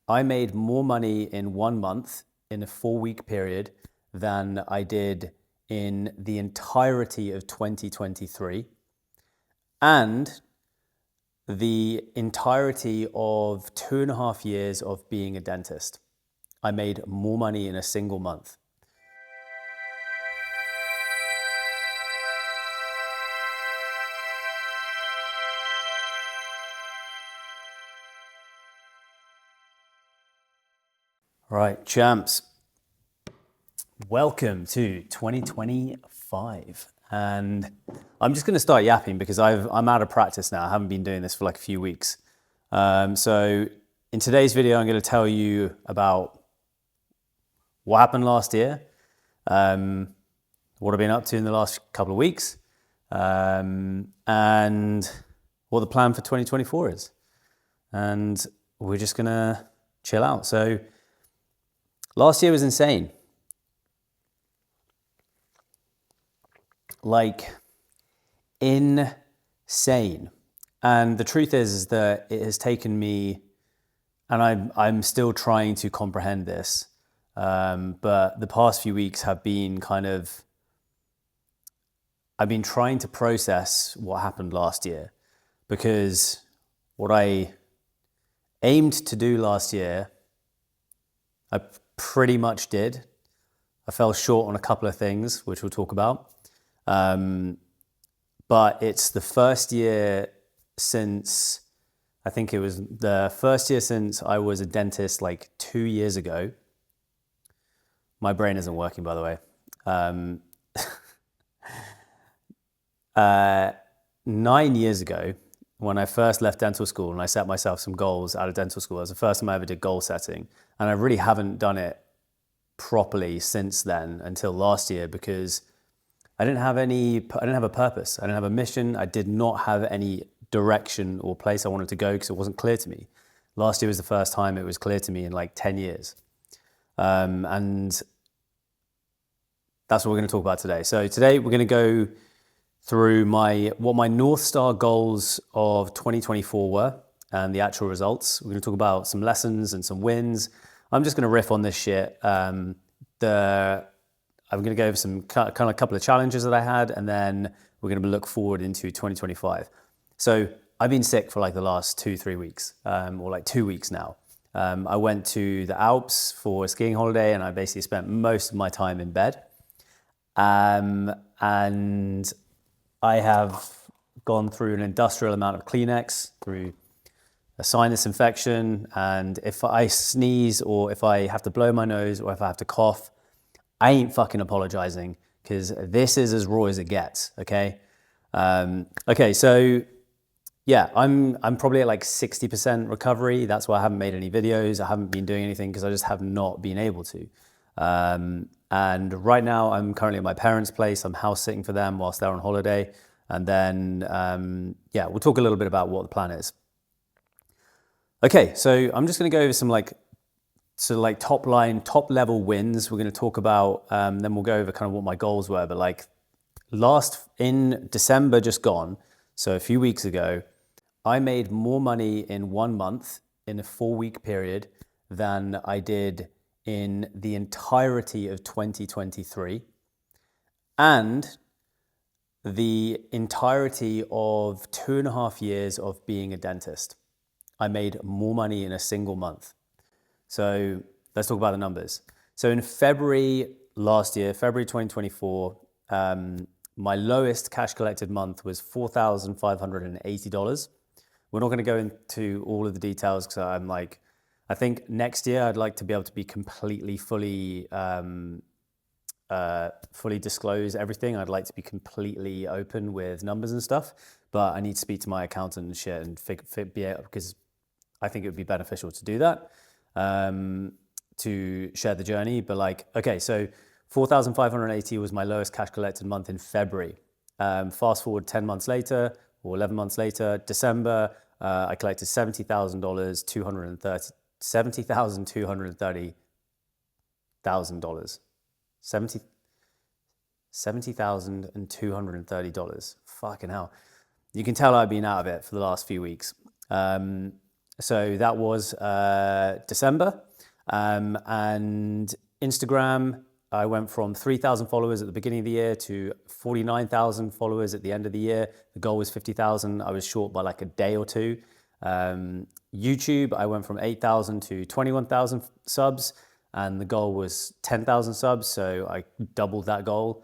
I made more money in 1 month in a 4-week period than I did in the entirety of 2023 and the entirety of 2.5 years of being a dentist. I made more money in a single month. All right, champs, welcome to 2025. And I'm just gonna start yapping because I'm out of practice now. I haven't been doing this for like a few weeks. So in today's video, I'm gonna tell you about what happened last year, what I've been up to in the last couple of weeks, and what the plan for 2024 is. And we're just gonna chill out. So last year was insane. Like, insane. And the truth is that it has taken me, and I'm still trying to comprehend this, but the past few weeks have been I've been trying to process what happened last year, because what I aimed to do last year, I pretty much did. I fell short on a couple of things, which we'll talk about. But it's the first year since, I think it was the first year since I was a dentist like 2 years ago. My brain isn't working, by the way. 9 years ago, when I first left dental school and I set myself some goals out of dental school, it was the first time I ever did goal setting. And I really haven't done it properly since then until last year, because I didn't have a purpose. I didn't have a mission. I did not have any direction or place I wanted to go because it wasn't clear to me. Last year was the first time it was clear to me in like 10 years. And that's what we're going to talk about today. So today we're going to go through what my Northstar goals of 2024 were and the actual results. We're going to talk about some lessons and some wins. I'm just going to riff on this shit. I'm going to go over some kind of couple of challenges that I had, and then we're going to look forward into 2025. So I've been sick for like the last 2-3 weeks, or like 2 weeks now. I went to the Alps for a skiing holiday, and I basically spent most of my time in bed. And I have gone through an industrial amount of Kleenex, through a sinus infection, and if I sneeze or if I have to blow my nose or if I have to cough, I ain't fucking apologizing, because this is as raw as it gets, okay? Okay, so yeah, I'm probably at like 60% recovery. That's why I haven't made any videos. I haven't been doing anything because I just have not been able to. And right now I'm currently at my parents' place. I'm house sitting for them whilst they're on holiday. And then, yeah, we'll talk a little bit about what the plan is. Okay, so I'm just gonna go over some top level wins. We're going to talk about, then we'll go over kind of what my goals were. But like in December just gone, so a few weeks ago, I made more money in 1 month in a 4-week period than I did in the entirety of 2023 and the entirety of 2.5 years of being a dentist. I made more money in a single month. So let's talk about the numbers. So in February last year, February 2024, my lowest cash collected month was $4,580. We're not going to go into all of the details because I think next year I'd like to be able to be completely, fully disclose everything. I'd like to be completely open with numbers and stuff, but I need to speak to my accountant and shit and because I think it would be beneficial to do that. To share the journey, but okay, so 4,580 was my lowest cash collected month in February. Fast forward 10 months later, or 11 months later, December, I collected $70,230,000. $70,230. Fucking hell. You can tell I've been out of it for the last few weeks. So that was December. And Instagram, I went from 3,000 followers at the beginning of the year to 49,000 followers at the end of the year. The goal was 50,000. I was short by like a day or two. YouTube, I went from 8,000 to 21,000 subs, and the goal was 10,000 subs, so I doubled that goal.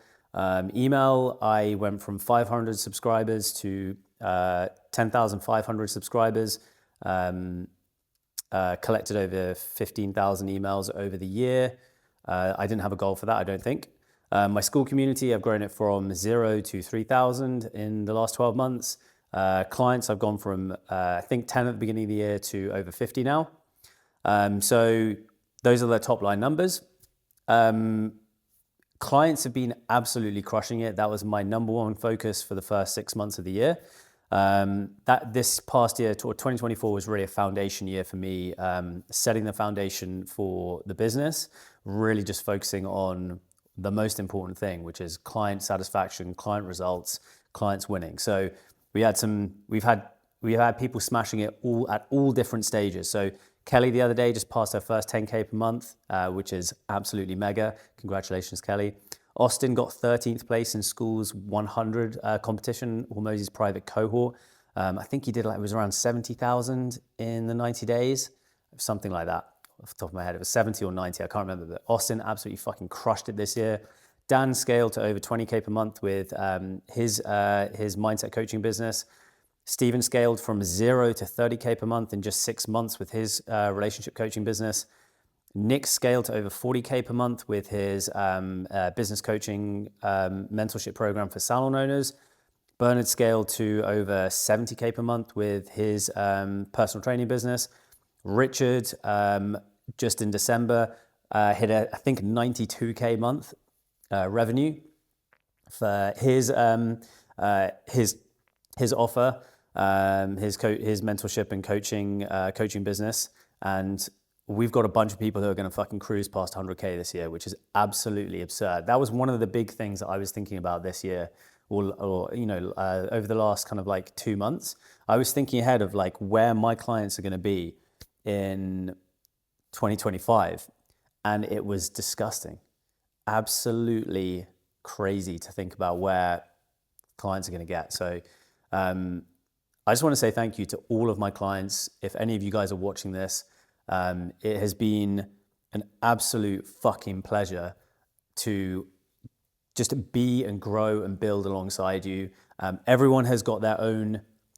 Email, I went from 500 subscribers to 10,500 subscribers. Collected over 15,000 emails over the year. I didn't have a goal for that, I don't think. My Skool community, I've grown it from 0 to 3,000 in the last 12 months. Clients, I've gone from, I think 10 at the beginning of the year to over 50 now. So those are the top line numbers. Clients have been absolutely crushing it. That was my number one focus for the first 6 months of the year. That this past year, 2024, was really a foundation year for me, setting the foundation for the business, really just focusing on the most important thing, which is client satisfaction, client results, clients winning. So we've had people smashing it at all different stages. So Kelly the other day just passed her first 10K per month, which is absolutely mega. Congratulations, Kelly. Austin got 13th place in Skool's 100 competition, Hormozy's private cohort. I think he did it was around 70,000 in the 90 days, something like that. Off the top of my head, it was 70 or 90, I can't remember, but Austin absolutely fucking crushed it this year. Dan scaled to over 20K per month with his mindset coaching business. Steven scaled from 0 to 30K per month in just 6 months with his relationship coaching business. Nick scaled to over 40K per month with his business coaching mentorship program for salon owners. Bernard scaled to over 70K per month with his personal training business. Richard, just in December, hit I think 92K month revenue for his offer, his mentorship and coaching business. And we've got a bunch of people who are going to fucking cruise past 100K this year, which is absolutely absurd. That was one of the big things that I was thinking about this year, or over the last kind of like 2 months. I was thinking ahead of like where my clients are going to be in 2025, and it was disgusting, absolutely crazy to think about where clients are going to get. So I just want to say thank you to all of my clients. If any of you guys are watching this, it has been an absolute fucking pleasure to just be and grow and build alongside you. Everyone has got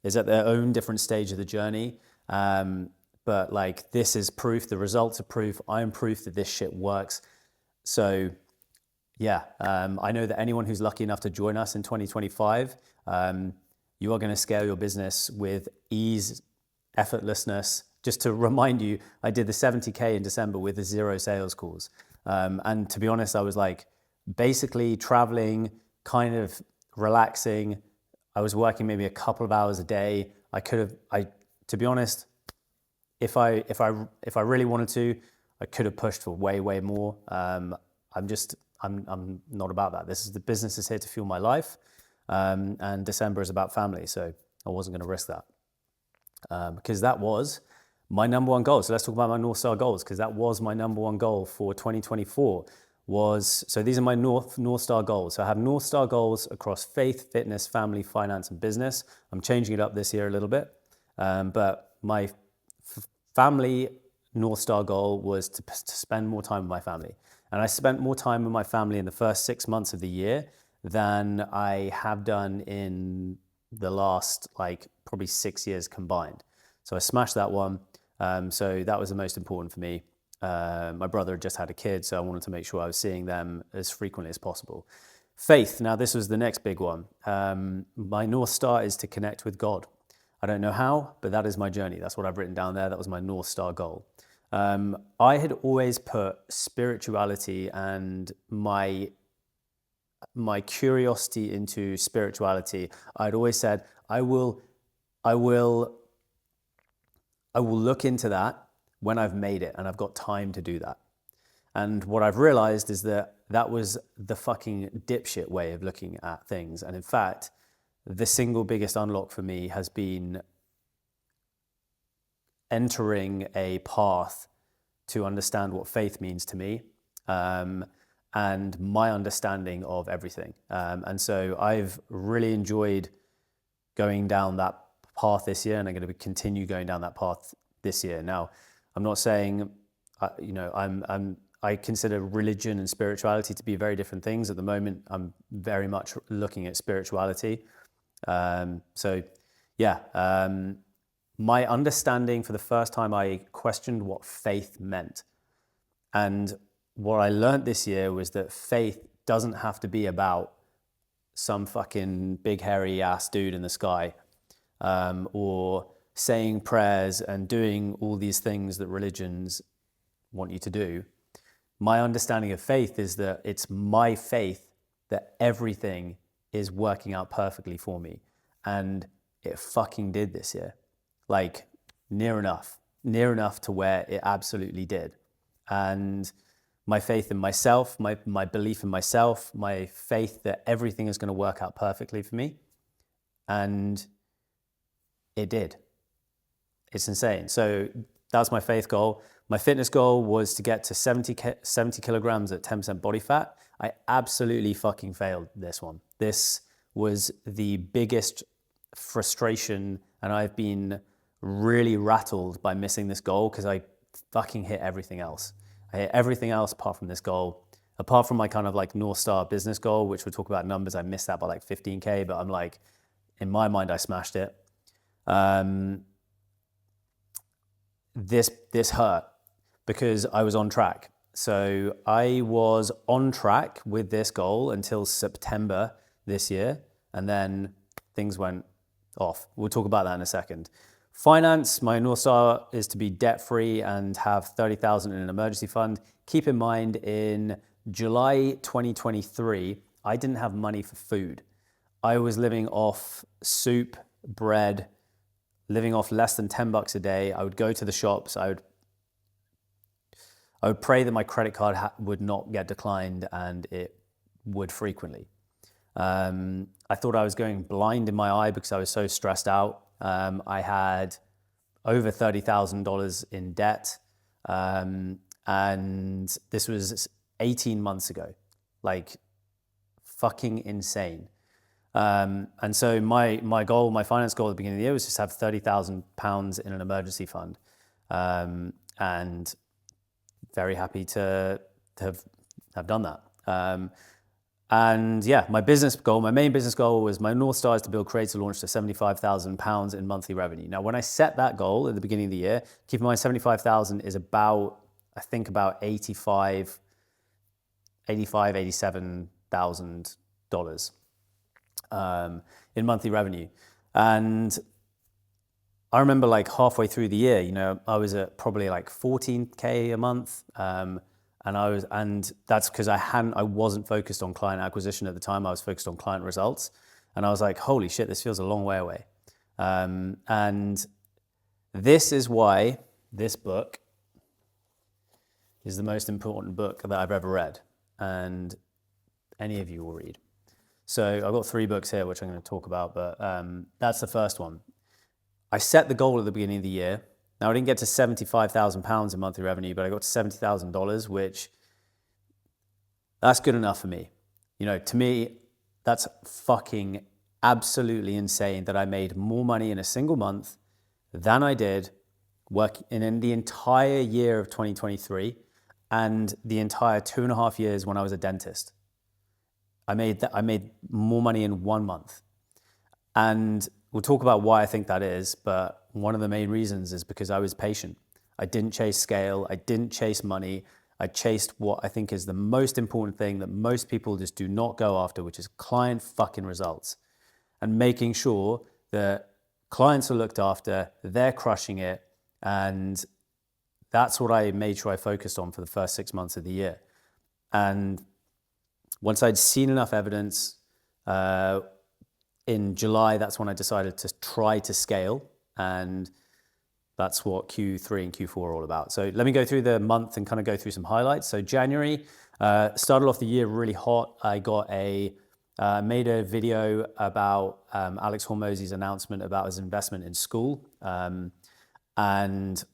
is at their own different stage of the journey. But like, this is proof, the results are proof, I'm proof that this shit works. So yeah, I know that anyone who's lucky enough to join us in 2025, you are going to scale your business with ease, effortlessness. Just to remind you, I did the 70K in December with the 0 sales calls. And to be honest, I was like basically traveling, kind of relaxing. I was working maybe a couple of hours a day. To be honest, if I really wanted to, I could have pushed for way, way more. I'm not about that. The business is here to fuel my life. And December is about family. So I wasn't going to risk that. Because that was my number one goal. So let's talk about my Northstar goals, because that was my number one goal for 2024. So these are my Northstar goals. So I have Northstar goals across faith, fitness, family, finance, and business. I'm changing it up this year a little bit. But my family Northstar goal was to spend more time with my family. And I spent more time with my family in the first 6 months of the year than I have done in the last probably 6 years combined. So I smashed that one. So that was the most important for me. My brother had just had a kid, so I wanted to make sure I was seeing them as frequently as possible. Faith, now this was the next big one. My North Star is to connect with God. I don't know how, but that is my journey. That's what I've written down there. That was my North Star goal. I had always put spirituality and my curiosity into spirituality. I'd always said, I will look into that when I've made it and I've got time to do that. And what I've realized is that that was the fucking dipshit way of looking at things. And in fact, the single biggest unlock for me has been entering a path to understand what faith means to me, and my understanding of everything. And so I've really enjoyed going down that path this year, and I'm going to continue going down that path this year. Now, I'm not saying, I consider religion and spirituality to be very different things. At the moment, I'm very much looking at spirituality. My understanding, for the first time, I questioned what faith meant. And what I learned this year was that faith doesn't have to be about some fucking big hairy ass dude in the sky, or saying prayers and doing all these things that religions want you to do. My understanding of faith is that it's my faith that everything is working out perfectly for me. And it fucking did this year. Like, near enough to where it absolutely did. And my faith in myself, my belief in myself, my faith that everything is going to work out perfectly for me. And it did. It's insane. So that's my faith goal. My fitness goal was to get to 70 kilograms at 10% body fat. I absolutely fucking failed this one. This was the biggest frustration, and I've been really rattled by missing this goal because I fucking hit everything else. I hit everything else apart from this goal. Apart from my kind of like Northstar business goal, which we'll talk about numbers, I missed that by like 15K, but I'm like, in my mind, I smashed it. This hurt because I was on track. So I was on track with this goal until September this year, and then things went off. We'll talk about that in a second. Finance, my North Star is to be debt-free and have 30,000 in an emergency fund. Keep in mind, in July 2023, I didn't have money for food. I was living off soup, bread, living off less than $10 a day. I would go to the shops. I would pray that my credit card would not get declined, and it would frequently. I thought I was going blind in my eye because I was so stressed out. I had over $30,000 in debt, and this was 18 months ago, like fucking insane. And so my goal, my finance goal at the beginning of the year was just to have £30,000 in an emergency fund, and very happy to have done that. And yeah, my main business goal was, my North Star is to build CreatorLaunch to £75,000 in monthly revenue. Now, when I set that goal at the beginning of the year, keep in mind 75,000 is about, I think about $87,000 in monthly revenue. And I remember like halfway through the year, I was at probably like 14K a month. And that's because I wasn't focused on client acquisition at the time. I was focused on client results. And I was like, holy shit, this feels a long way away. And this is why this book is the most important book that I've ever read, and any of you will read. So I've got 3 books here, which I'm going to talk about, but that's the first one. I set the goal at the beginning of the year. Now, I didn't get to £75,000 in monthly revenue, but I got to $70,000, which that's good enough for me. To me, that's fucking absolutely insane that I made more money in a single month than I did working in the entire year of 2023 and the entire 2.5 years when I was a dentist. I made more money in 1 month. And we'll talk about why I think that is, but one of the main reasons is because I was patient. I didn't chase scale. I didn't chase money. I chased what I think is the most important thing that most people just do not go after, which is client fucking results. And making sure that clients are looked after, they're crushing it. And that's what I made sure I focused on for the first 6 months of the year. And once I'd seen enough evidence, in July, that's when I decided to try to scale, and that's what Q3 and Q4 are all about. So let me go through the month and kind of go through some highlights. So January, started off the year really hot. I made a video about Alex Hormozy's announcement about his investment in Skool. And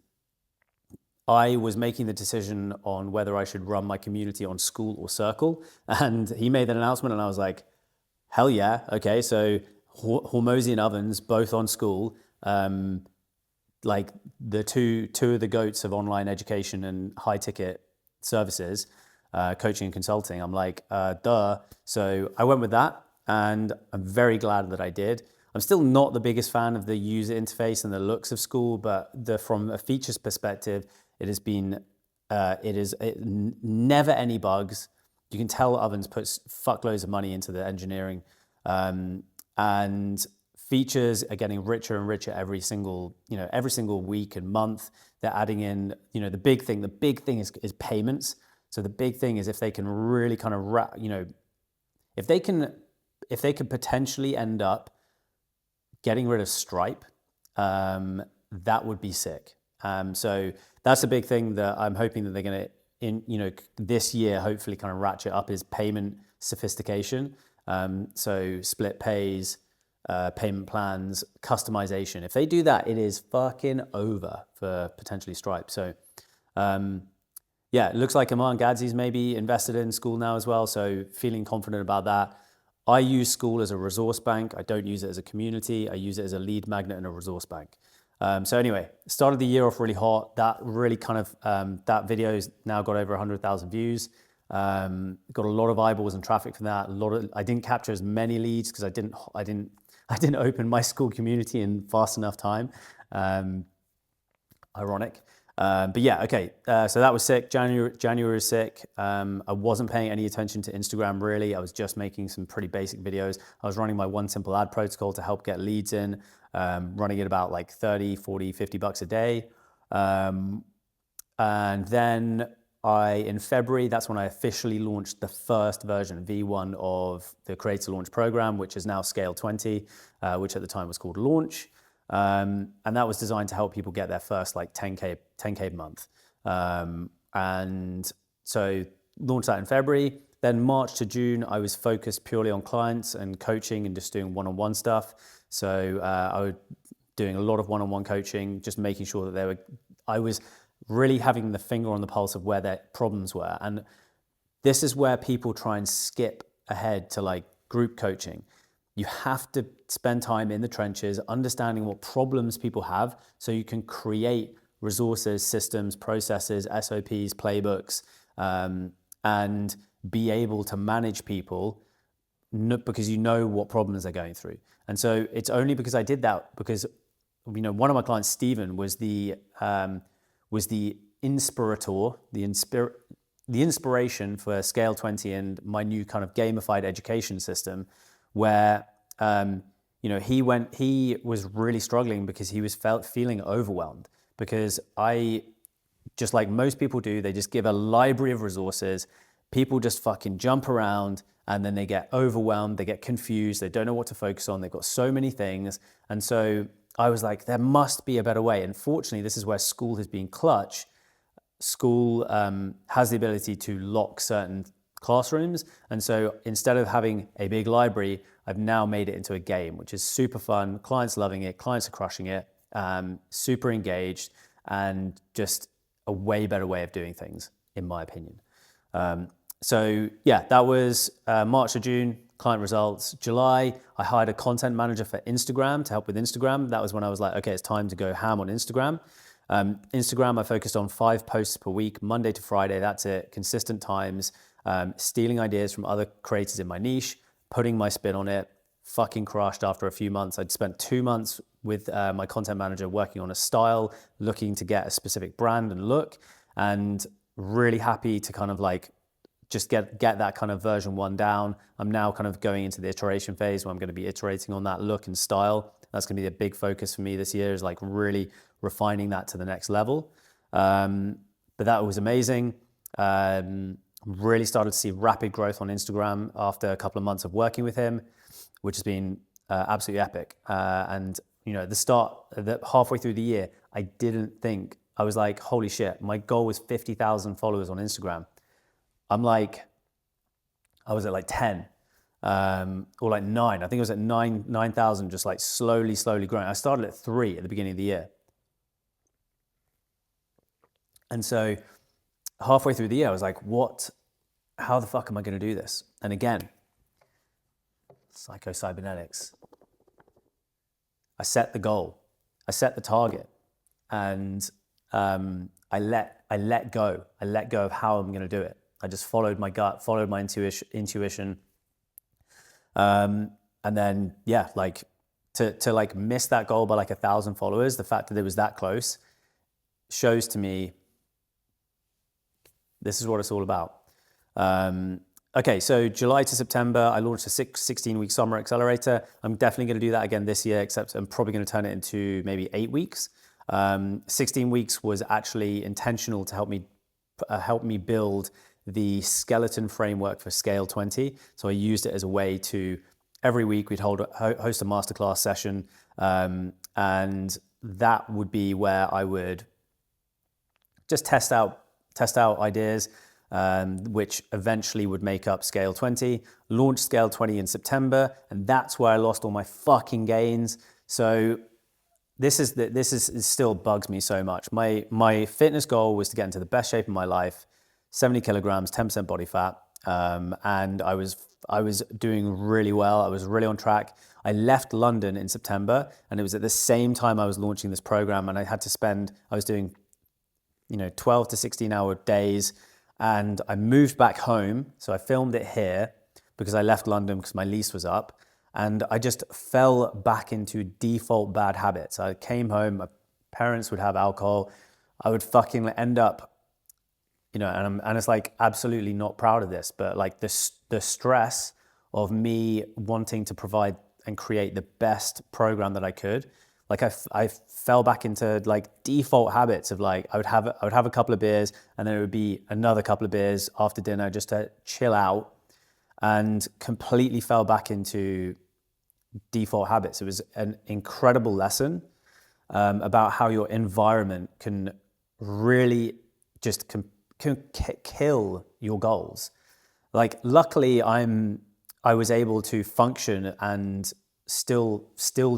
I was making the decision on whether I should run my community on Skool or Circle. And he made that announcement and I was like, hell yeah. Okay. So Hormozy and Ovens, both on Skool, like the two of the goats of online education and high ticket services, coaching and consulting. I'm like, duh. So I went with that and I'm very glad that I did. I'm still not the biggest fan of the user interface and the looks of Skool, but from a features perspective, it has been, never any bugs. You can tell Ovens puts fuckloads of money into the engineering, and features are getting richer and richer every single week and month. They're adding in, the big thing is payments. So the big thing is if they can really kind of if they could potentially end up getting rid of Stripe, that would be sick. So that's a big thing that I'm hoping that they're going to, this year, hopefully kind of ratchet up is payment sophistication. So split pays, payment plans, customization. If they do that, it is fucking over for potentially Stripe. So yeah, it looks like Aman Gadzhi's maybe invested in Skool now as well. So feeling confident about that. I use Skool as a resource bank. I don't use it as a community. I use it as a lead magnet and a resource bank. So anyway, started the year off really hot. That really kind of, that video's now got over 100,000 views. Got a lot of eyeballs and traffic from that. I didn't capture as many leads because I didn't open my Skool community in fast enough time. Ironic. But yeah, okay. So that was sick. January was sick. I wasn't paying any attention to Instagram really. I was just making some pretty basic videos. I was running my one simple ad protocol to help get leads in, running it about like 30, 40, 50 bucks a day. And then in February, that's when I officially launched the first version, V1 of the CreatorLaunch program, which is now Scale 20, which at the time was called Launch. And that was designed to help people get their first like 10K a month. And so launched that in February. Then March to June, I was focused purely on clients and coaching and just doing one-on-one stuff. So I was doing a lot of one-on-one coaching, just making sure that I was really having the finger on the pulse of where their problems were. And this is where people try and skip ahead to like group coaching. You have to spend time in the trenches, understanding what problems people have so you can create resources, systems, processes, SOPs, playbooks, and be able to manage people because you know what problems they're going through. And so it's only because I did that because, one of my clients, Stephen, was the inspirator, the inspiration for Scale 20 and my new kind of gamified education system, where he was really struggling because he was feeling overwhelmed, because I, just like most people do, they just give a library of resources. People just fucking jump around and then they get overwhelmed, they get confused, they don't know what to focus on, they've got so many things. And so I was like, there must be a better way. And fortunately, this is where Skool has been clutch. Skool has the ability to lock certain classrooms. And so instead of having a big library, I've now made it into a game, which is super fun. Clients loving it, clients are crushing it, super engaged, and just a way better way of doing things, in my opinion. So yeah, that was March to June, client results. July, I hired a content manager for Instagram to help with Instagram. That was when I was like, okay, it's time to go ham on Instagram. Instagram, I focused on 5 posts per week, Monday to Friday, that's it, consistent times, stealing ideas from other creators in my niche, putting my spin on it, fucking crushed after a few months. I'd spent 2 months with my content manager working on a style, looking to get a specific brand and look, and really happy to kind of like just get that kind of version 1 down. I'm now kind of going into the iteration phase where I'm going to be iterating on that look and style. That's going to be a big focus for me this year, is like really refining that to the next level. But that was amazing. Really started to see rapid growth on Instagram after a couple of months of working with him, which has been absolutely epic. And halfway through the year, I didn't think, I was like, holy shit, my goal was 50,000 followers on Instagram. I'm like, I was at like 10 or like 9. I think it was at 9,000, just like slowly growing. I started at 3 at the beginning of the year. And so halfway through the year, I was like, how the fuck am I going to do this? And again, psycho-cybernetics. I set the goal, I set the target, and I let go of how I'm going to do it. I just followed my gut, followed my intuition. And then, yeah, like to like miss that goal by like 1,000 followers, the fact that it was that close shows to me this is what it's all about. Okay, so July to September, I launched a 16-week summer accelerator. I'm definitely going to do that again this year, except I'm probably going to turn it into maybe 8 weeks. 16 weeks was actually intentional to help me build the skeleton framework for Scale 20. So I used it as a way to, every week we'd host a masterclass session, and that would be where I would just test out ideas, which eventually would make up Scale 20. Launched Scale 20 in September, and that's where I lost all my fucking gains. So this still bugs me so much. My fitness goal was to get into the best shape of my life, 70 kilograms, 10% body fat, and I was doing really well. I was really on track. I left London in September, and it was at the same time I was launching this program, and I was doing 12 to 16 hour days, and I moved back home. So I filmed it here because I left London because my lease was up, and I just fell back into default bad habits. I came home, my parents would have alcohol, I would fucking end up, and it's like absolutely not proud of this, but like the stress of me wanting to provide and create the best program that I could. Like I fell back into like default habits of like I would have a couple of beers, and then it would be another couple of beers after dinner just to chill out, and completely fell back into default habits. It was an incredible lesson about how your environment can really just can kill your goals. Like luckily I was able to function and still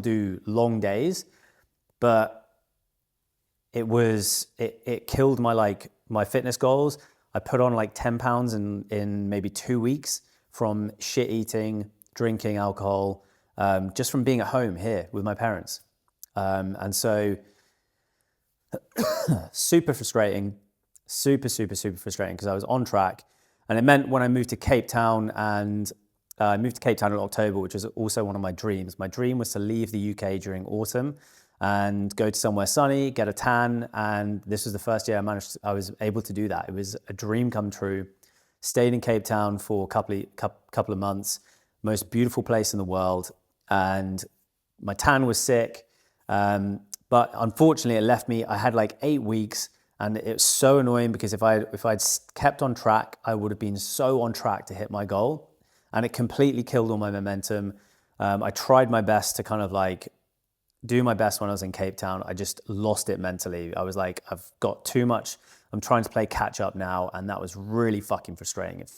do long days, but it killed my fitness goals. I put on like 10 pounds in maybe 2 weeks from shit eating, drinking alcohol, just from being at home here with my parents. And so super frustrating, super frustrating, because I was on track. And it meant when I moved to Cape Town, and I moved to Cape Town in October, which was also one of my dreams. My dream was to leave the UK during autumn and go to somewhere sunny, get a tan. And this was the first year I was able to do that. It was a dream come true. Stayed in Cape Town for a couple of months, most beautiful place in the world. And my tan was sick. But unfortunately it left me, I had like 8 weeks, and it was so annoying because if I'd kept on track, I would have been so on track to hit my goal. And it completely killed all my momentum. I tried my best to kind of like do my best when I was in Cape Town. I just lost it mentally. I was like, I've got too much. I'm trying to play catch up now. And that was really fucking frustrating. It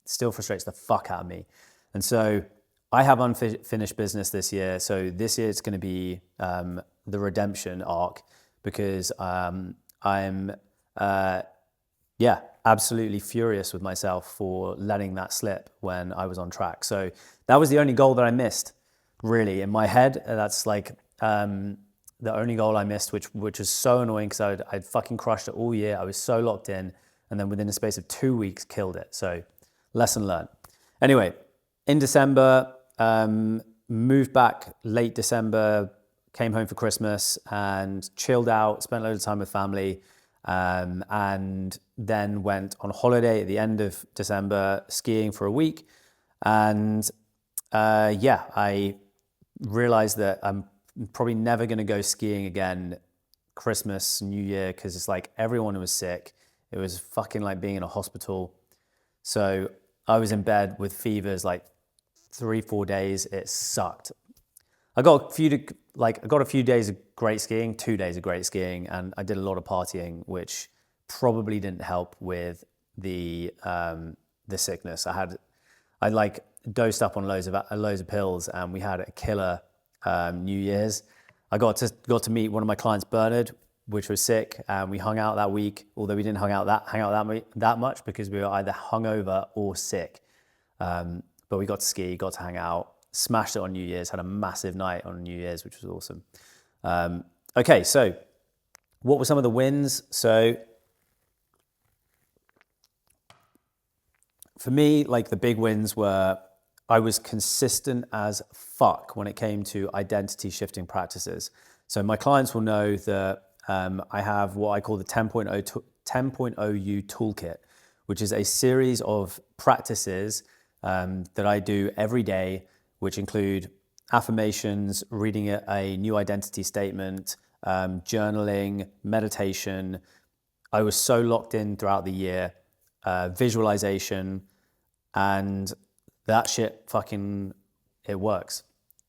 still frustrates the fuck out of me. And so I have unfinished business this year. So this year it's going to be the redemption arc, because I'm absolutely furious with myself for letting that slip when I was on track. So that was the only goal that I missed, really. In my head, that's like the only goal I missed, which was so annoying because I'd fucking crushed it all year. I was so locked in, and then within the space of 2 weeks, killed it. So lesson learned. Anyway, in December, moved back late December, came home for Christmas and chilled out, spent a load of time with family. And then went on holiday at the end of December, skiing for a week. And I realized that I'm probably never going to go skiing again Christmas, New Year, because it's like everyone was sick. It was fucking like being in a hospital. So I was in bed with fevers like 3-4 days. It sucked. I got a few days of great skiing, 2 days of great skiing, and I did a lot of partying, which probably didn't help with the sickness. I like dosed up on loads of pills, and we had a killer New Year's. I got to meet one of my clients, Bernard. which was sick. We hung out that week, although we didn't hang out that much because we were either hungover or sick. But we got to ski, got to hang out, smashed it on New Year's, had a massive night on New Year's, which was awesome. Okay, so what were some of the wins? So for me, like the big wins were I was consistent as fuck when it came to identity shifting practices. So my clients will know that I have what I call the 10.0U toolkit, which is a series of practices that I do every day, which include affirmations, reading a new identity statement, journaling, meditation. I was so locked in throughout the year, visualization, and that shit fucking, it works.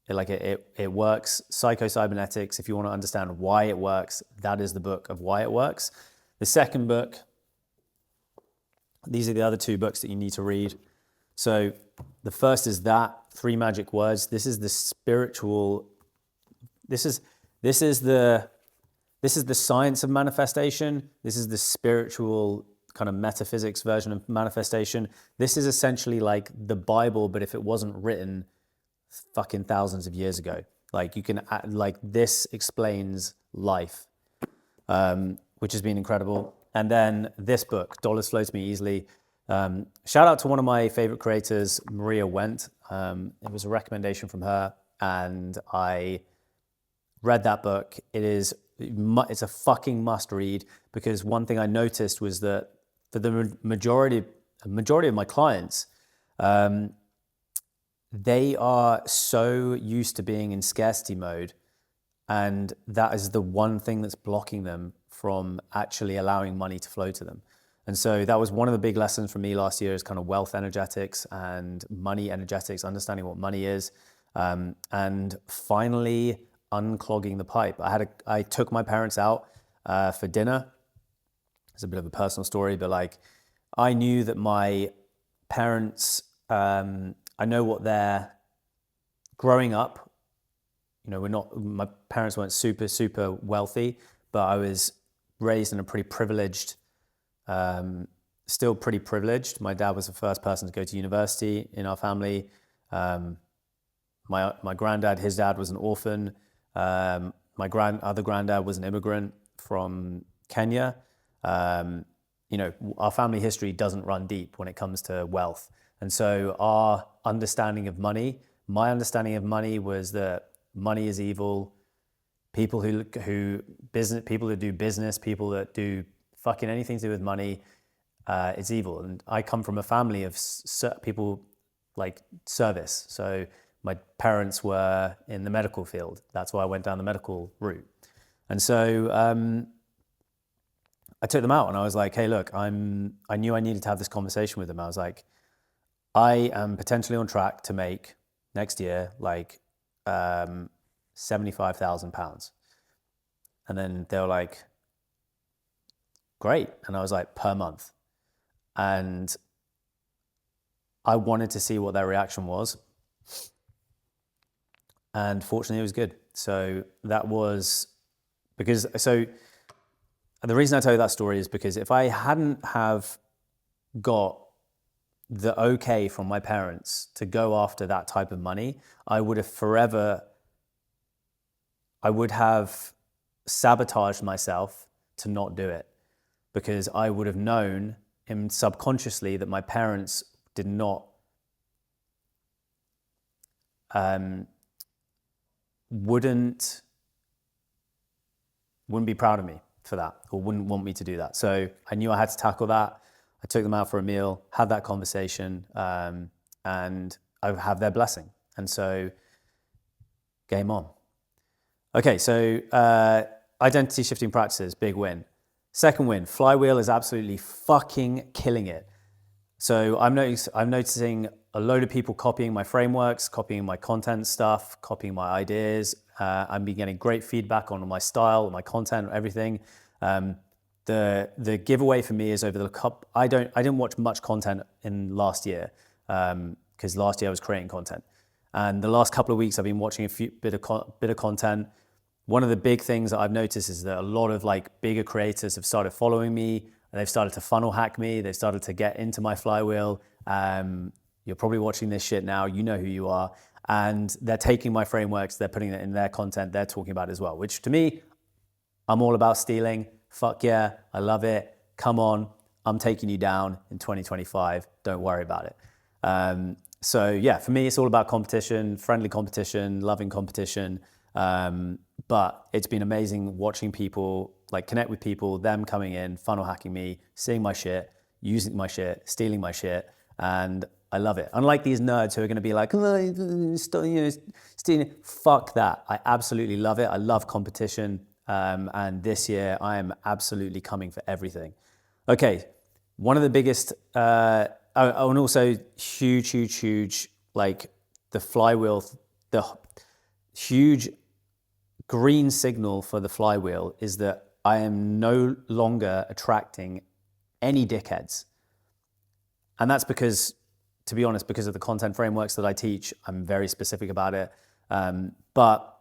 It works. Psycho-Cybernetics, if you want to understand why it works, that is the book of why it works. The second book, these are the other two books that you need to read. So the first is that, 3 Magic Words. This is the spiritual, this is the science of manifestation. This is the spiritual kind of metaphysics version of manifestation. This is essentially like the Bible, but if it wasn't written fucking thousands of years ago. Like you can, like this explains life, which has been incredible. And then this book, Dollars Flow to Me Easily. Shout out to one of my favorite creators, Maria Wendt. It was a recommendation from her and I read that book. It's a fucking must read because one thing I noticed was that for the majority of my clients, they are so used to being in scarcity mode, and that is the one thing that's blocking them from actually allowing money to flow to them. And so that was one of the big lessons for me last year is kind of wealth energetics and money energetics, understanding what money is, and finally unclogging the pipe. I took my parents out for dinner. It's a bit of a personal story, but like I knew that my parents, I know what they're growing up. You know, my parents weren't super wealthy, but I was raised in a pretty privileged, still pretty privileged. My dad was the first person to go to university in our family. My granddad, his dad was an orphan. My other granddad was an immigrant from Kenya. You know, our family history doesn't run deep when it comes to wealth. And so our understanding of money, my understanding of money was that money is evil. People who do business, people that do fucking anything to do with money, it's evil. And I come from a family of people like service. So my parents were in the medical field. That's why I went down the medical route. And so I took them out and I was like, hey, look, I knew I needed to have this conversation with them. I was like, I am potentially on track to make next year like £75,000. And then they were like, great. And I was like, per month. And I wanted to see what their reaction was. And fortunately, it was good. So that was because, so the reason I tell you that story is because if I hadn't have got the okay from my parents to go after that type of money, I would have sabotaged myself to not do it because I would have known subconsciously that my parents did not wouldn't be proud of me for that or wouldn't want me to do that. So I knew I had to tackle that. I took them out for a meal, had that conversation, and I have their blessing. And so game on. Okay, so identity shifting practices, big win. Second win, Flywheel is absolutely fucking killing it. So I'm noticing a load of people copying my frameworks, copying my content stuff, copying my ideas. I've been getting great feedback on my style, my content, everything. The giveaway for me is over the cup. I didn't watch much content in last year because last year I was creating content, and the last couple of weeks I've been watching a bit of content. one of the big things that I've noticed is that a lot of like bigger creators have started following me. They've started to funnel hack me. They've started to get into my flywheel. You're probably watching this shit now. You know who you are. And they're taking my frameworks. They're putting it in their content. They're talking about it as well, which to me, I'm all about stealing. Fuck yeah. I love it. Come on. I'm taking you down in 2025. Don't worry about it. So yeah, for me, it's all about competition, friendly competition, loving competition. But it's been amazing watching people like connect with people, them coming in, funnel hacking me, seeing my shit, using my shit, stealing my shit. And I love it. Unlike these nerds who are going to be like, oh, stealing. Fuck that. I absolutely love it. I love competition. And this year I am absolutely coming for everything. Okay. One of the biggest, and also huge, like the flywheel, the huge green signal for the flywheel is that I am no longer attracting any dickheads. And that's because, to be honest, because of the content frameworks that I teach, I'm very specific about it. But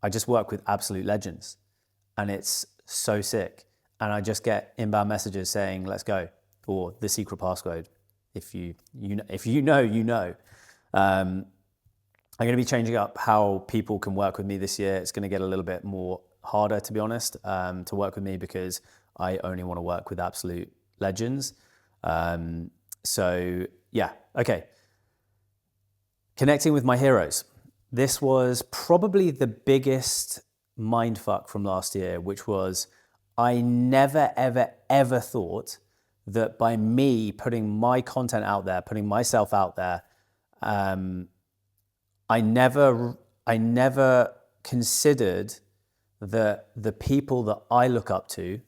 I just work with absolute legends and it's so sick. And I just get inbound messages saying, let's go, or the secret passcode. If you know. I'm going to be changing up how people can work with me this year. It's going to get a little bit more harder, to be honest, to work with me because I only want to work with absolute legends. So yeah, okay. Connecting with my heroes. This was probably the biggest mindfuck from last year, which was I never, ever thought that by me putting my content out there, putting myself out there, I never considered that the people that I look up to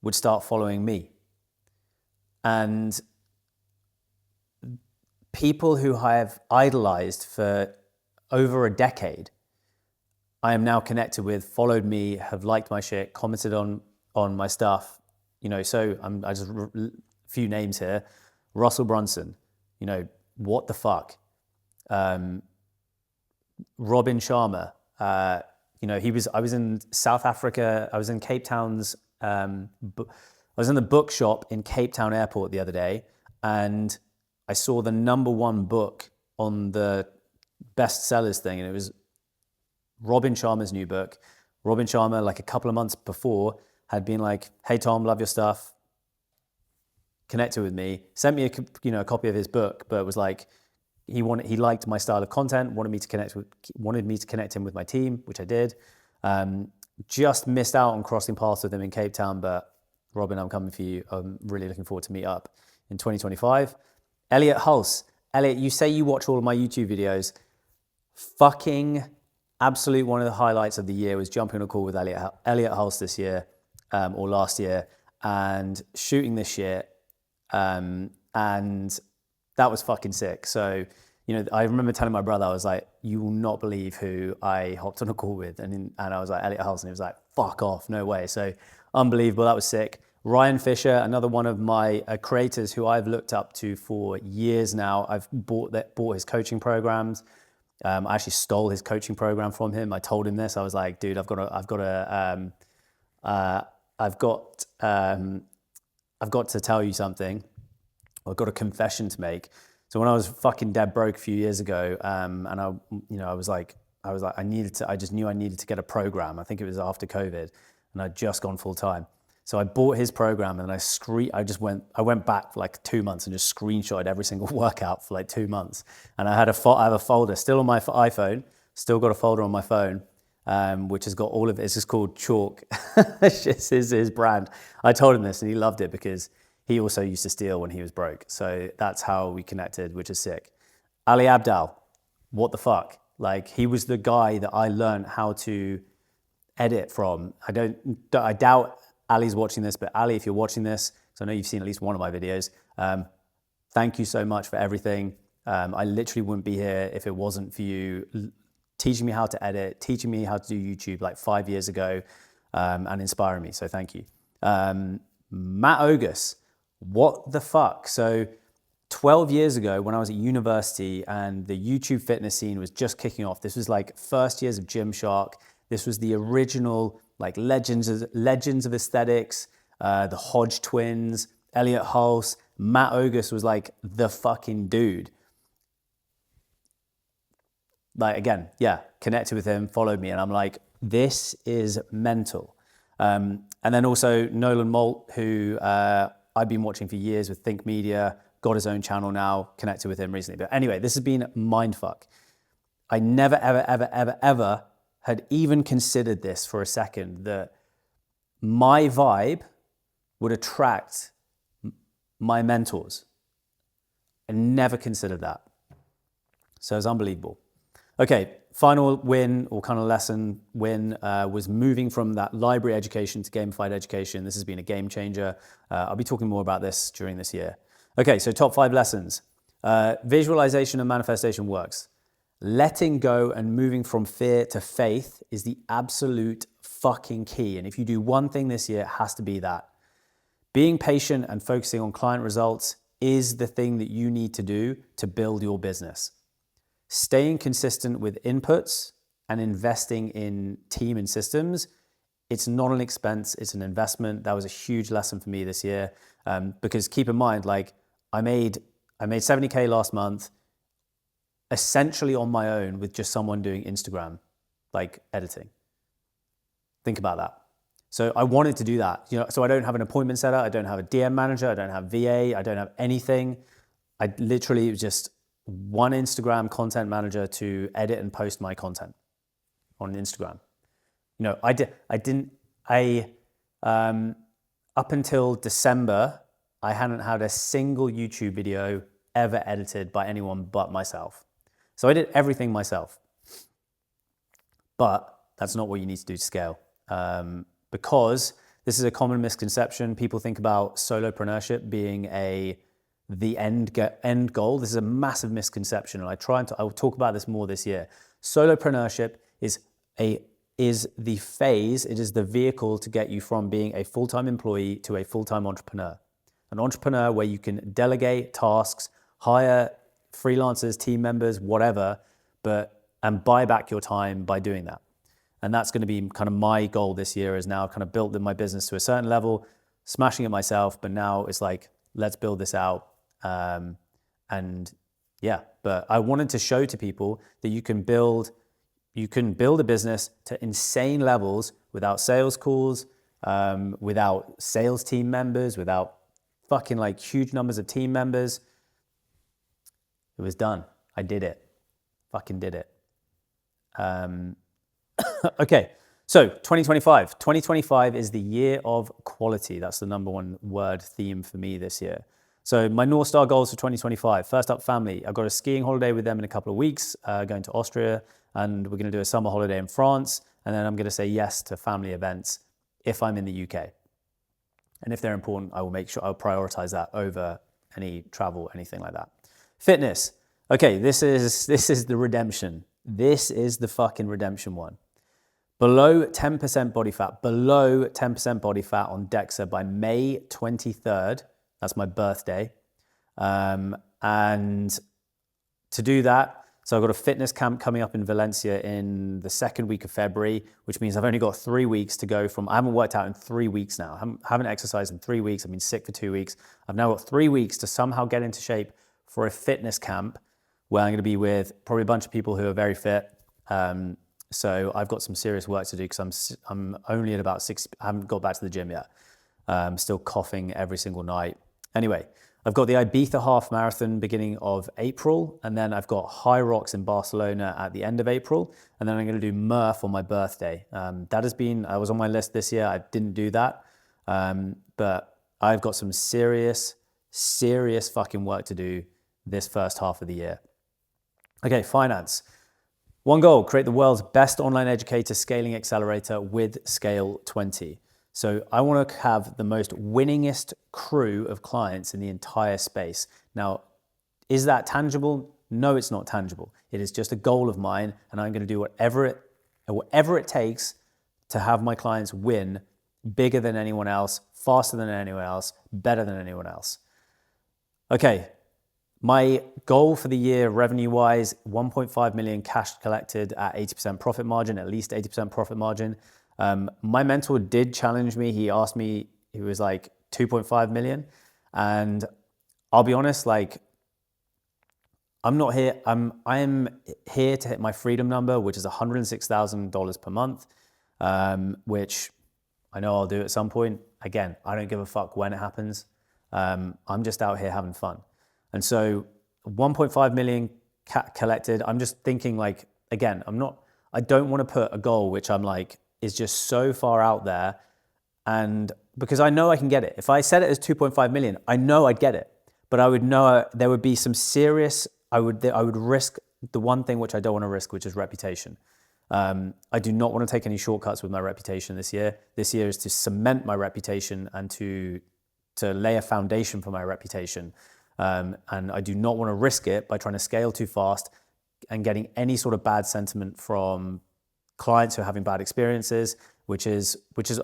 would start following me. And people who I have idolized for over a decade, I am now connected with, followed me, have liked my shit, commented on my stuff. So I just a few names here. Russell Brunson, what the fuck? Robin Sharma, I was in South Africa. I was in Cape Town's, I was in the bookshop in Cape Town Airport the other day, and I saw the #1 book on the bestsellers thing, and it was Robin Sharma's new book. Robin Sharma, like a couple of months before, had been like, "Hey Tom, love your stuff. Connected with me." Sent me a copy of his book, but it was like he liked my style of content, wanted me to connect him with my team, which I did. Just missed out on crossing paths with him in Cape Town, but Robin, I'm coming for you. I'm really looking forward to meet up in 2025. Elliot Hulse. Elliot, you say you watch all of my YouTube videos. Fucking absolute one of the highlights of the year was jumping on a call with Elliot Hulse this year, or last year, and shooting this shit. And that was fucking sick. So, I remember telling my brother, I was like, you will not believe who I hopped on a call with. And I was like, Elliot Hulse, and he was like, fuck off, no way. So unbelievable, that was sick. Ryan Fisher, another one of my creators who I've looked up to for years now. I've bought his coaching programs. I actually stole his coaching program from him. I told him this. I was like, dude, I've got to tell you something. I've got a confession to make. So when I was fucking dead broke a few years ago, and I was like, I just knew I needed to get a program. I think it was after COVID, and I'd just gone full time. So I bought his program, and I went back for like 2 months and just screenshotted every single workout for like 2 months. And I have a folder still on my iPhone, still got a folder on my phone, which has got all of it. It's just called Chalk. It's just his brand. I told him this and he loved it because he also used to steal when he was broke. So that's how we connected, which is sick. Ali Abdaal, what the fuck? Like, he was the guy that I learned how to edit from. I doubt Ali's watching this, but Ali, if you're watching this, because I know you've seen at least one of my videos, thank you so much for everything. I literally wouldn't be here if it wasn't for you teaching me how to edit, teaching me how to do YouTube like 5 years ago, and inspiring me. So thank you. Matt Ogus, what the fuck? So 12 years ago when I was at university and the YouTube fitness scene was just kicking off, this was like first years of Gymshark. This was the original like legends of aesthetics, the Hodge twins, Elliot Hulse, Matt Ogus was like the fucking dude. Like again, yeah, connected with him, followed me, and I'm like, this is mental. And then also Nolan Malt, who I've been watching for years with Think Media, got his own channel now, connected with him recently. But anyway, this has been mindfuck. I never, ever had even considered this for a second, that my vibe would attract my mentors. I never considered that. So it's unbelievable. Okay, final win or kind of lesson win was moving from that library education to gamified education. This has been a game changer. I'll be talking more about this during this year. Okay, so top 5 lessons. Visualization and manifestation works. Letting go and moving from fear to faith is the absolute fucking key. And if you do one thing this year, it has to be that. Being patient and focusing on client results is the thing that you need to do to build your business. Staying consistent with inputs and investing in team and systems, it's not an expense, it's an investment. That was a huge lesson for me this year. Because keep in mind, like I made 70K last month, essentially on my own with just someone doing Instagram, like editing. Think about that. So I wanted to do that, so I don't have an appointment setter, I don't have a DM manager, I don't have VA, I don't have anything. I literally was just one Instagram content manager to edit and post my content on Instagram. Up until December, I hadn't had a single YouTube video ever edited by anyone but myself. So I did everything myself. But that's not what you need to do to scale. Because this is a common misconception. People think about solopreneurship being the end goal. This is a massive misconception, and I will talk about this more this year. Solopreneurship is the phase, it is the vehicle to get you from being a full-time employee to a full-time entrepreneur. An entrepreneur where you can delegate tasks, hire freelancers, team members, whatever, and buy back your time by doing that. And that's going to be kind of my goal this year, is now kind of built my business to a certain level, smashing it myself, but now it's like, let's build this out. And yeah, but I wanted to show to people that you can build a business to insane levels without sales calls, without sales team members, without fucking like huge numbers of team members. It was done. I did it. Fucking did it. Okay, so 2025. 2025 is the year of quality. That's the number one word theme for me this year. So my Northstar goals for 2025. First up, family. I've got a skiing holiday with them in a couple of weeks, going to Austria, and we're going to do a summer holiday in France. And then I'm going to say yes to family events if I'm in the UK. And if they're important, I will make sure I'll prioritize that over any travel, anything like that. Fitness. Okay, this is the redemption. This is the fucking redemption one. Below 10% body fat, below 10% body fat on DEXA by May 23rd. That's my birthday. And to do that, so I've got a fitness camp coming up in Valencia in the second week of February, which means I've only got 3 weeks to go from, I haven't worked out in 3 weeks now. I haven't exercised in 3 weeks. I've been sick for 2 weeks. I've now got 3 weeks to somehow get into shape for a fitness camp where I'm going to be with probably a bunch of people who are very fit. So I've got some serious work to do because I'm only at about 6, I haven't got back to the gym yet. I'm still coughing every single night. Anyway, I've got the Ibiza half marathon beginning of April, and then I've got High Rocks in Barcelona at the end of April, and then I'm going to do Murph on my birthday. I was on my list this year. I didn't do that, but I've got some serious fucking work to do this first half of the year. Okay, finance. One goal, create the world's best online educator scaling accelerator with Scale 20. So I want to have the most winningest crew of clients in the entire space. Now, is that tangible? No, it's not tangible. It is just a goal of mine, and I'm going to do whatever it takes to have my clients win bigger than anyone else, faster than anyone else, better than anyone else. Okay, My goal for the year, revenue-wise, 1.5 million cash collected at 80% profit margin, at least 80% profit margin. My mentor did challenge me. He asked me, he was like 2.5 million. And I'll be honest, like, I'm not here. I am here to hit my freedom number, which is $106,000 per month, which I know I'll do at some point. Again, I don't give a fuck when it happens. I'm just out here having fun. And so 1.5 million collected. I'm just thinking like, again, I don't want to put a goal which I'm like, is just so far out there. And because I know I can get it. If I set it as 2.5 million, I know I'd get it. But I would know there would be some serious, I would risk the one thing which I don't want to risk, which is reputation. I do not want to take any shortcuts with my reputation this year. This year is to cement my reputation and to lay a foundation for my reputation. And I do not want to risk it by trying to scale too fast and getting any sort of bad sentiment from clients who are having bad experiences, which is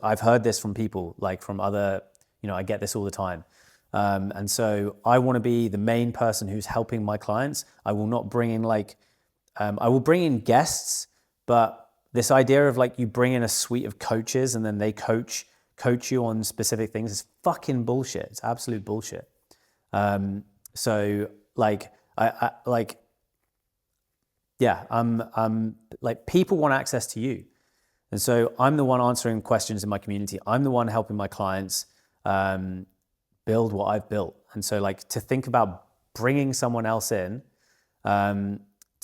I've heard this from people, like from other, I get this all the time. And so I want to be the main person who's helping my clients. I will not bring in I will bring in guests, but this idea of like you bring in a suite of coaches and then they coach you on specific things is fucking bullshit. It's absolute bullshit. So like, I'm like, people want access to you. And so I'm the one answering questions in my community. I'm the one helping my clients, build what I've built. And so like to think about bringing someone else in, to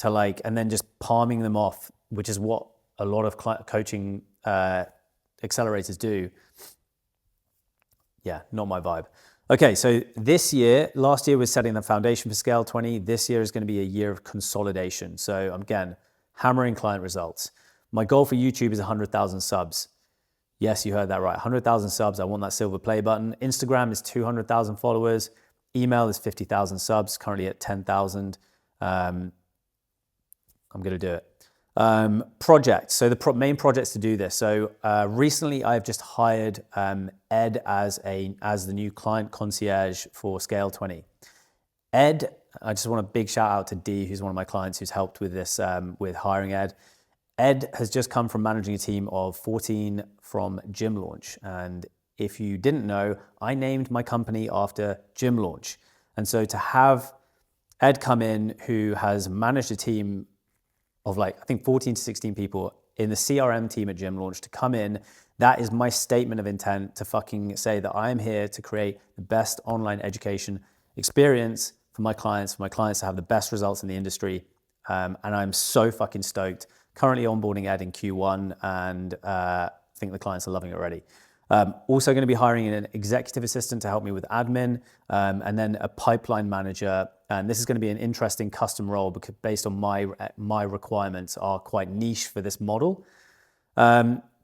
like, and then just palming them off, which is what a lot of coaching, accelerators do. Yeah, not my vibe. Okay, so last year was setting the foundation for Scale 20. This year is going to be a year of consolidation. So again, hammering client results. My goal for YouTube is 100,000 subs. Yes, you heard that right. 100,000 subs. I want that silver play button. Instagram is 200,000 followers. Email is 50,000 subs, currently at 10,000. I'm going to do it. Projects. So the main projects to do this. So recently I've just hired Ed as the new client concierge for Scale 20. Ed, I just want a big shout out to D, who's one of my clients who's helped with this, with hiring Ed. Ed has just come from managing a team of 14 from Gym Launch. And if you didn't know, I named my company after Gym Launch. And so to have Ed come in, who has managed a team of like, I think 14 to 16 people in the CRM team at Gym Launch, to come in, that is my statement of intent to fucking say that I am here to create the best online education experience for my clients to have the best results in the industry. And I'm so fucking stoked. Currently onboarding Ed in Q1, and I think the clients are loving it already. Also going to be hiring an executive assistant to help me with admin, and then a pipeline manager. And this is going to be an interesting custom role because based on my requirements are quite niche for this model.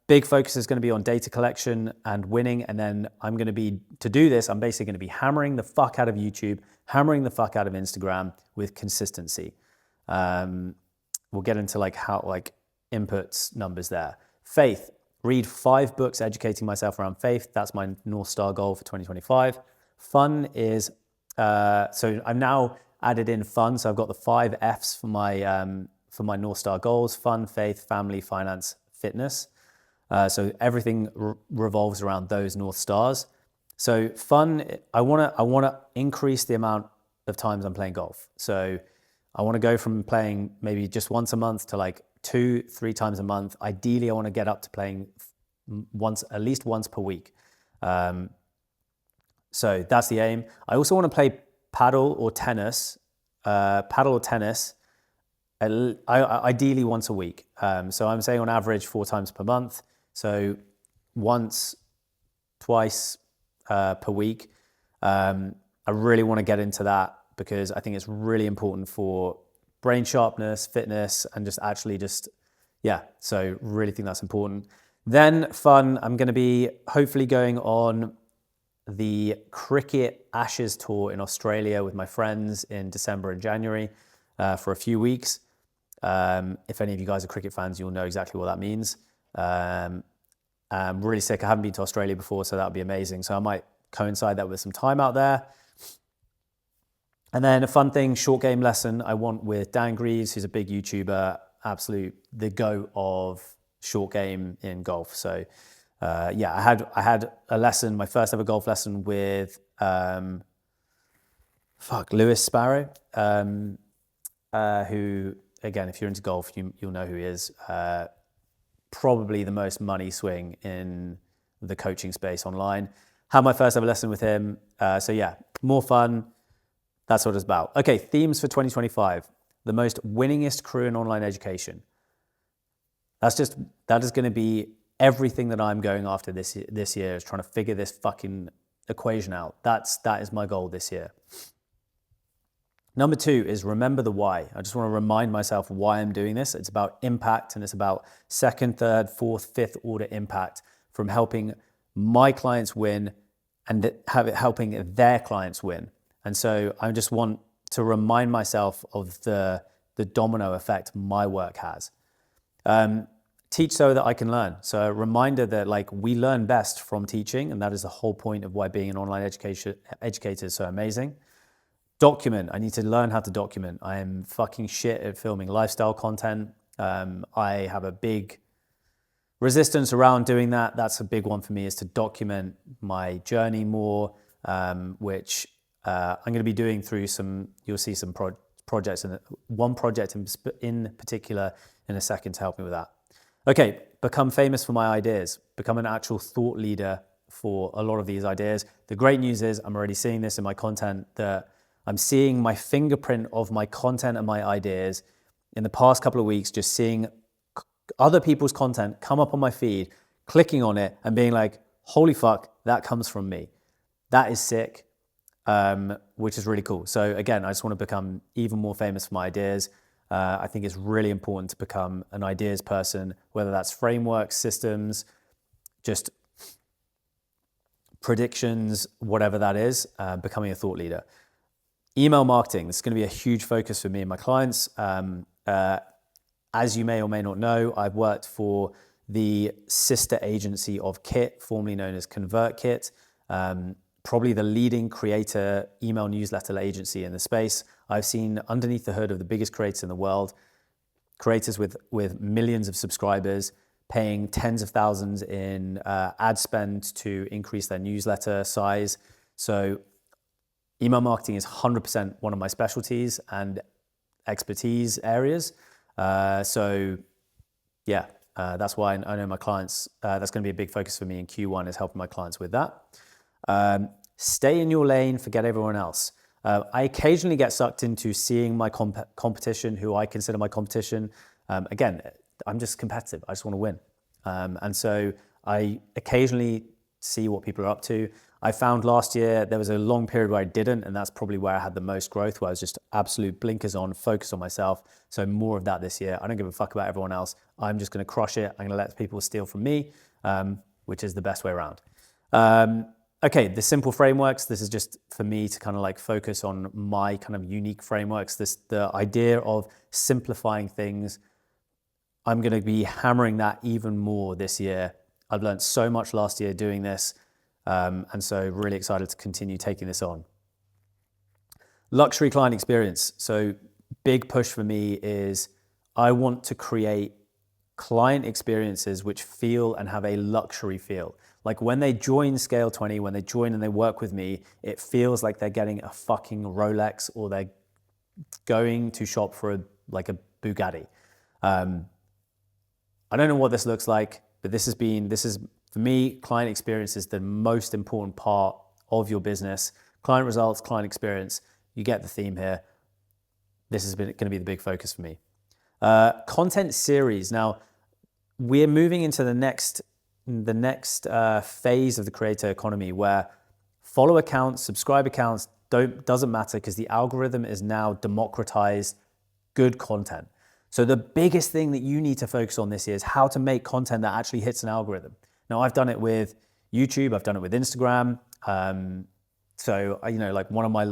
Big focus is going to be on data collection and winning. And then to do this, I'm basically going to be hammering the fuck out of YouTube, hammering the fuck out of Instagram with consistency. We'll get into like how, like inputs, numbers there. Faith, read 5 books educating myself around faith. That's my Northstar goal for 2025. Fun is, so I've now added in fun. So I've got the 5 F's for my Northstar goals: fun, faith, family, finance, fitness. So everything revolves around those North Stars. So fun, I wanna increase the amount of times I'm playing golf. So I want to go from playing maybe just once a month to like 2-3 times a month. Ideally, I want to get up to playing at least once per week. So that's the aim. I also want to play paddle or tennis, ideally once a week. So I'm saying on average 4 times per month. So once, twice per week. I really want to get into that, because I think it's really important for brain sharpness, fitness, and so really think that's important. Then fun, I'm going to be hopefully going on the Cricket Ashes tour in Australia with my friends in December and January for a few weeks. If any of you guys are cricket fans, you'll know exactly what that means. I'm really sick. I haven't been to Australia before, so that would be amazing. So I might coincide that with some time out there. And then a fun thing, short game lesson I want with Dan Greaves, who's a big YouTuber, the GOAT of short game in golf. So yeah, I had a lesson, my first ever golf lesson with Lewis Sparrow, who, again, if you're into golf, you'll know who he is. Probably the most money swing in the coaching space online. Had my first ever lesson with him. So yeah, more fun. That's what it's about. Okay, themes for 2025. The most winningest crew in online education. That is going to be everything that I'm going after this year, is trying to figure this fucking equation out. That is my goal this year. Number 2 is remember the why. I just want to remind myself why I'm doing this. It's about impact, and it's about second, third, fourth, fifth order impact from helping my clients win and helping their clients win. And so I just want to remind myself of the domino effect my work has. Teach so that I can learn. So a reminder that we learn best from teaching, and that is the whole point of why being an online educator is so amazing. Document. I need to learn how to document. I am fucking shit at filming lifestyle content. I have a big resistance around doing that. That's a big one for me, is to document my journey more, which I'm going to be doing through you'll see some projects, and one project in particular in a second to help me with that. Okay, become famous for my ideas. Become an actual thought leader for a lot of these ideas. The great news is I'm already seeing this in my content, that I'm seeing my fingerprint of my content and my ideas in the past couple of weeks, just seeing other people's content come up on my feed, clicking on it and being like, holy fuck, that comes from me. That is sick, which is really cool. So again, I just want to become even more famous for my ideas. I think it's really important to become an ideas person, whether that's frameworks, systems, just predictions, whatever that is, becoming a thought leader. Email marketing, this is going to be a huge focus for me and my clients. As you may or may not know, I've worked for the sister agency of Kit, formerly known as ConvertKit, probably the leading creator email newsletter agency in the space. I've seen underneath the hood of the biggest creators in the world, creators with millions of subscribers, paying tens of thousands in ad spend to increase their newsletter size. So email marketing is 100% one of my specialties and expertise areas. So yeah, that's why I know my clients, that's going to be a big focus for me in Q1, is helping my clients with that. Stay in your lane, forget everyone else. I occasionally get sucked into seeing my competition, who I consider my competition. Again, I'm just competitive. I just want to win. And so I occasionally see what people are up to. I found last year there was a long period where I didn't, and that's probably where I had the most growth, where I was just absolute blinkers on, focus on myself. So more of that this year. I don't give a fuck about everyone else. I'm just going to crush it. I'm going to let people steal from me, which is the best way around. Okay, the simple frameworks. This is just for me to kind of focus on my kind of unique frameworks. The idea of simplifying things. I'm going to be hammering that even more this year. I've learned so much last year doing this. And so really excited to continue taking this on. Luxury client experience. So big push for me is I want to create client experiences which feel and have a luxury feel. Like when they join Scale 20, when they join and they work with me, it feels like they're getting a fucking Rolex, or they're going to shop for a Bugatti. I don't know what this looks like, but this is for me, client experience is the most important part of your business. Client results, client experience. You get the theme here. This is going to be the big focus for me. Content series. Now, we're moving into the next phase of the creator economy, where follow accounts, subscribe accounts doesn't matter, because the algorithm is now democratized good content. So the biggest thing that you need to focus on this year is how to make content that actually hits an algorithm. Now, I've done it with YouTube, I've done it with Instagram. So, one of my,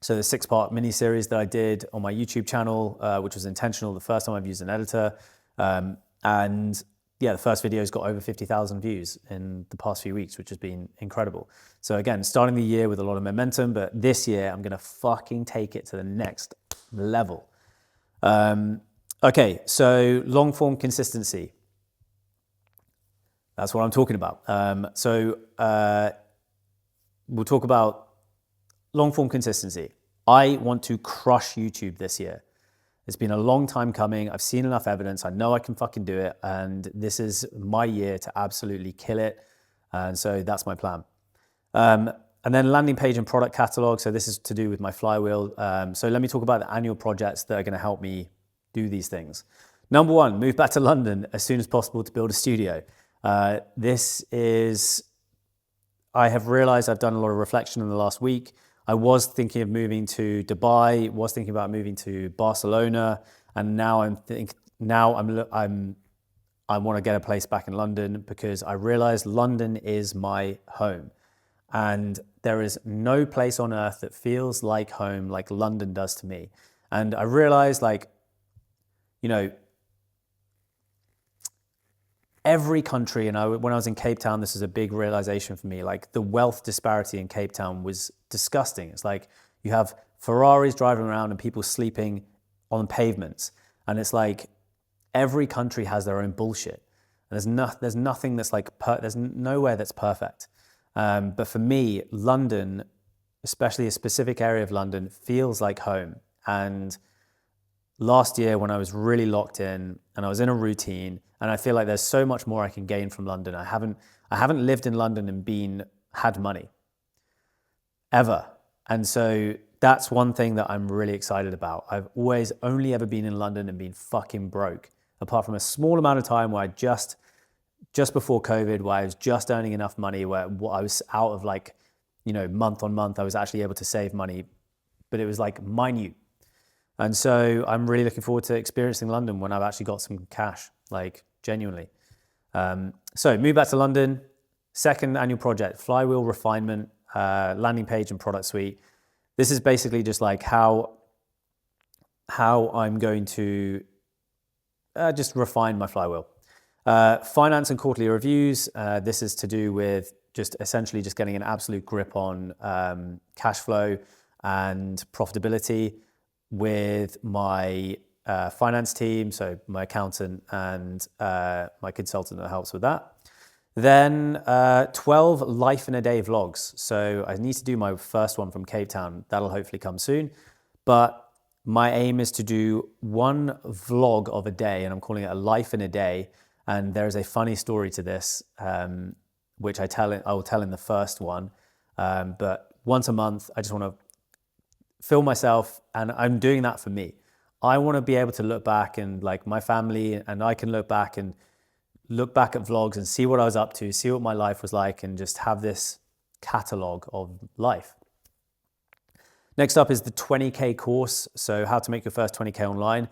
so the 6-part mini series that I did on my YouTube channel, which was intentional, the first time I've used an editor. And the first video's got over 50,000 views in the past few weeks, which has been incredible. So again, starting the year with a lot of momentum, but this year I'm going to fucking take it to the next level. Okay, so long form consistency. That's what I'm talking about. We'll talk about long form consistency. I want to crush YouTube this year. It's been a long time coming. I've seen enough evidence. I know I can fucking do it. And this is my year to absolutely kill it. And so that's my plan. And then landing page and product catalog. So this is to do with my flywheel. So let me talk about the annual projects that are going to help me do these things. Number one, move back to London as soon as possible to build a studio. I have realized I've done a lot of reflection in the last week. I was thinking of moving to Dubai, was thinking about moving to Barcelona, and now I want to get a place back in London because I realized London is my home. And there is no place on earth that feels like home like London does to me. And I realized, every country, and when I was in Cape Town, this is a big realization for me, like the wealth disparity in Cape Town was disgusting. It's like you have Ferraris driving around and people sleeping on pavements. And it's like every country has their own bullshit. And there's nothing that's there's nowhere that's perfect. But for me, London, especially a specific area of London, feels like home. And last year when I was really locked in and I was in a routine, and I feel like there's so much more I can gain from London. I haven't lived in London and had money ever. And so that's one thing that I'm really excited about. I've always only ever been in London and been fucking broke, apart from a small amount of time where I just before COVID, where I was just earning enough money, where I was out of month on month, I was actually able to save money, but it was like minute. And so I'm really looking forward to experiencing London when I've actually got some cash, genuinely. So move back to London. Second annual project, flywheel refinement, landing page and product suite. This is basically just how I'm going to just refine my flywheel. Finance and quarterly reviews. This is to do with essentially getting an absolute grip on cash flow and profitability with my finance team, so my accountant and my consultant that helps with that. Then 12 life in a day vlogs. So I need to do my first one from Cape Town. That'll hopefully come soon. But my aim is to do one vlog of a day, and I'm calling it a life in a day. And there is a funny story to this, which I will tell in the first one. But once a month, I just want to film myself, and I'm doing that for me. I want to be able to look back and my family, and I can look back at vlogs and see what I was up to, see what my life was like, and just have this catalog of life. Next up is the 20K course. So how to make your first 20K online.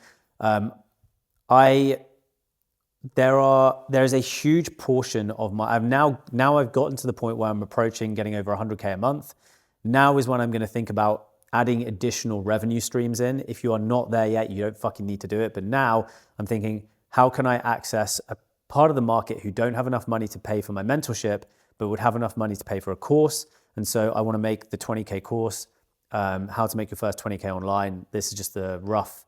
There's a huge portion of I've gotten to the point where I'm approaching getting over 100K a month. Now is when I'm going to think about adding additional revenue streams in. If you are not there yet, you don't fucking need to do it. But now I'm thinking, how can I access a part of the market who don't have enough money to pay for my mentorship, but would have enough money to pay for a course? And so I want to make the 20K course, how to make your first 20K online. This is just the rough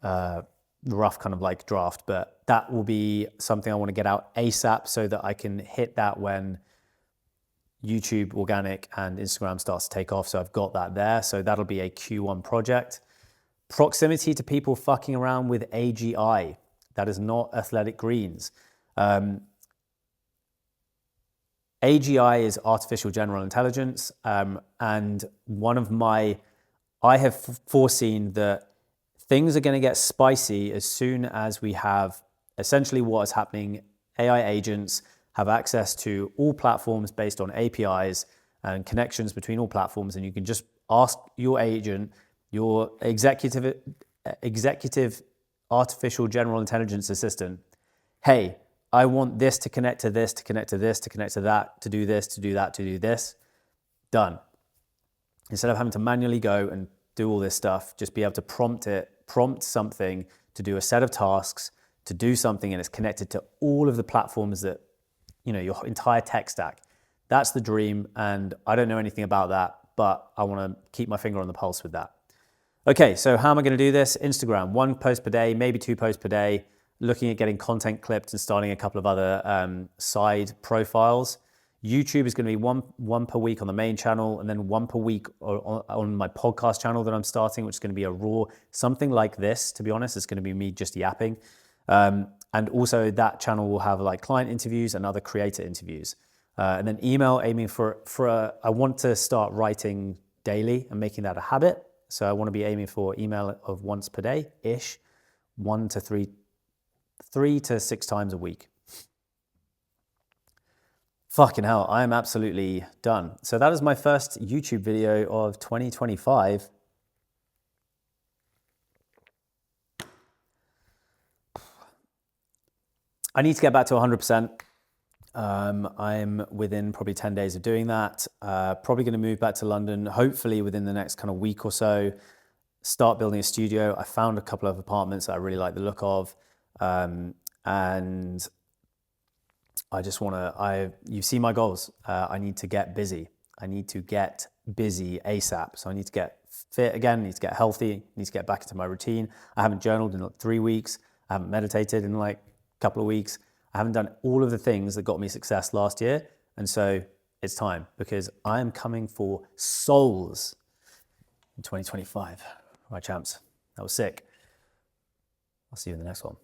kind of draft, but that will be something I want to get out ASAP so that I can hit that when YouTube organic and Instagram starts to take off. So I've got that there. So that'll be a Q1 project. Proximity to people fucking around with AGI. That is not athletic greens. AGI is artificial general intelligence. And I have foreseen that things are going to get spicy as soon as we have essentially what is happening. AI agents have access to all platforms based on APIs and connections between all platforms. And you can just ask your agent, your executive artificial general intelligence assistant, hey, I want this to connect to this, to connect to this, to connect to that, to do this, to do that, to do this. Done. Instead of having to manually go and do all this stuff, just be able to prompt something to do a set of tasks to do something and it's connected to all of the platforms that, you know, your entire tech stack. That's the dream, and I don't know anything about that, but I want to keep my finger on the pulse with that. Okay, so how am I going to do this? Instagram, 1 post per day, maybe 2 posts per day, looking at getting content clipped and starting a couple of other side profiles. YouTube is going to be one per week on the main channel, and then 1 per week on my podcast channel that I'm starting, which is going to be a raw, something like this, to be honest. It's going to be me just yapping. And also that channel will have like client interviews and other creator interviews. And then email, aiming I want to start writing daily and making that a habit. So I want to be aiming for email of once per day-ish, 3 to 6 times a week. Fucking hell, I am absolutely done. So that is my first YouTube video of 2025. I need to get back to 100%. I'm within probably 10 days of doing that. Probably going to move back to London, hopefully within the next kind of week or so. Start building a studio. I found a couple of apartments that I really like the look of. And I just want to, you've seen my goals. I need to get busy. I need to get busy ASAP. So I need to get fit again, I need to get healthy, I need to get back into my routine. I haven't journaled in like 3 weeks. I haven't meditated in like a couple of weeks. I haven't done all of the things that got me success last year. And so it's time, because I am coming for souls in 2025. All right, champs. That was sick. I'll see you in the next one.